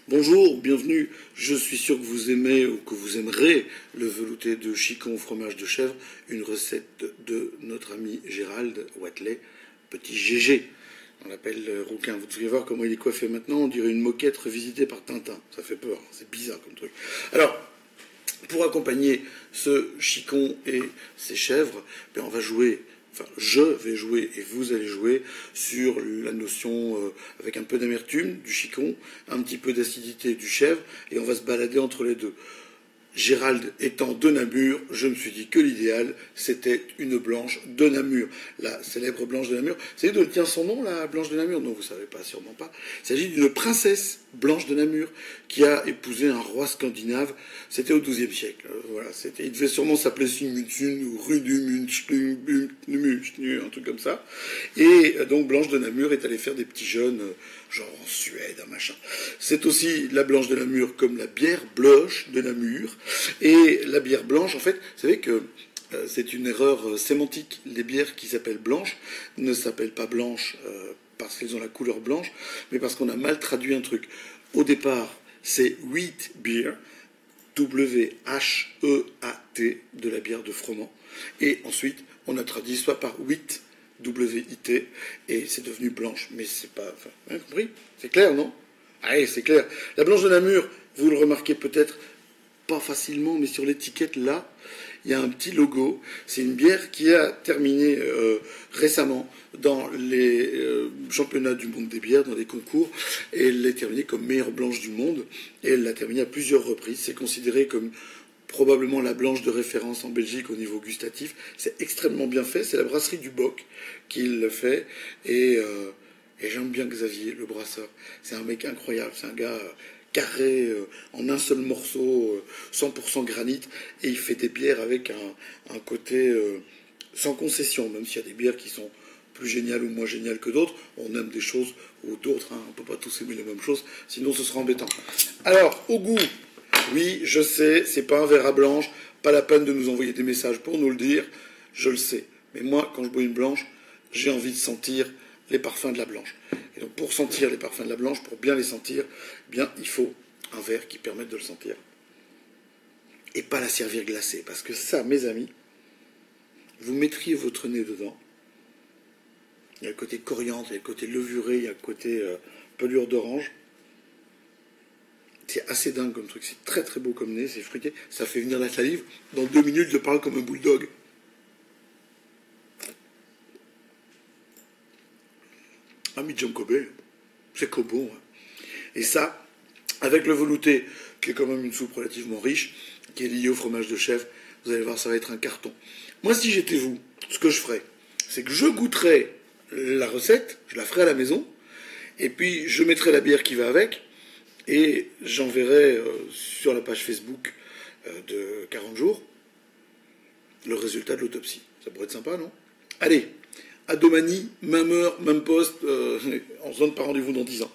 Bonjour, bienvenue. Je suis sûr que vous aimez ou que vous aimerez le velouté de chicon au fromage de chèvre, une recette de notre ami Gérald Wathelet, petit Gégé. On l'appelle rouquin. Vous devriez voir comment il est coiffé maintenant. On dirait une moquette revisitée par Tintin. Ça fait peur. C'est bizarre comme truc. Alors, pour accompagner ce chicon et ces chèvres, on va jouer. Enfin, je vais jouer et vous allez jouer sur la notion avec un peu d'amertume du chicon, un petit peu d'acidité du chèvre, et on va se balader entre les deux. Gérald étant de Namur, je me suis dit que l'idéal, c'était une blanche de Namur. La célèbre blanche de Namur. Vous savez d'où tient son nom, la blanche de Namur? Non, vous ne savez pas, sûrement pas. Il s'agit d'une princesse blanche de Namur qui a épousé un roi scandinave. C'était au XIIe siècle. Voilà, il devait sûrement s'appeler Sigmundson ou Rudumundslung, un truc comme ça. Et donc Blanche de Namur est allée faire des petits jeunes, genre en Suède, un machin. C'est aussi la Blanche de Namur comme la bière bloche de Namur. Et la bière blanche, en fait, vous savez que c'est une erreur sémantique. Les bières qui s'appellent blanches ne s'appellent pas blanches parce qu'elles ont la couleur blanche, mais parce qu'on a mal traduit un truc. Au départ, c'est wheat beer, W-H-E-A-T, de la bière de froment. Et ensuite, on a traduit soit par wheat, W-I-T, et c'est devenu blanche. Mais c'est pas... Enfin, vous avez compris? C'est clair, non? Allez, c'est clair. La blanche de Namur, vous le remarquez peut-être pas facilement, mais sur l'étiquette, là, il y a un petit logo. C'est une bière qui a terminé récemment dans les championnats du monde des bières, dans des concours, et elle est terminée comme meilleure blanche du monde, et elle l'a terminée à plusieurs reprises. C'est considéré comme probablement la blanche de référence en Belgique au niveau gustatif. C'est extrêmement bien fait. C'est la brasserie du Boc qui le fait, et j'aime bien Xavier, le brasseur. C'est un mec incroyable, c'est un gars carré, en un seul morceau, 100% granit, et il fait des bières avec un côté sans concession, même s'il y a des bières qui sont plus géniales ou moins géniales que d'autres. On aime des choses ou d'autres, hein, on ne peut pas tous aimer les mêmes choses, sinon ce sera embêtant. Alors, au goût, oui, je sais, c'est pas un verre à blanche, pas la peine de nous envoyer des messages pour nous le dire, je le sais. Mais moi, quand je bois une blanche, j'ai envie de sentir les parfums de la blanche. Et donc pour sentir les parfums de la blanche, pour bien les sentir, bien il faut un verre qui permette de le sentir. Et pas la servir glacée, parce que ça, mes amis, vous mettriez votre nez dedans. Il y a le côté coriandre, il y a le côté levuré, il y a le côté pelure d'orange. C'est assez dingue comme truc, c'est très très beau comme nez, c'est fruité, ça fait venir la salive. Dans 2 minutes, je parle comme un bulldog. Ami John Kobe, c'est que bon. Et ça, avec le velouté, qui est quand même une soupe relativement riche, qui est liée au fromage de chèvre, vous allez voir, ça va être un carton. Moi, si j'étais vous, ce que je ferais, c'est que je goûterais la recette, je la ferais à la maison, et puis je mettrais la bière qui va avec, et j'enverrai sur la page Facebook de 40 jours le résultat de l'autopsie. Ça pourrait être sympa, non? Allez, à Domani, même heure, même poste, on se donne pas rendez-vous dans 10 ans.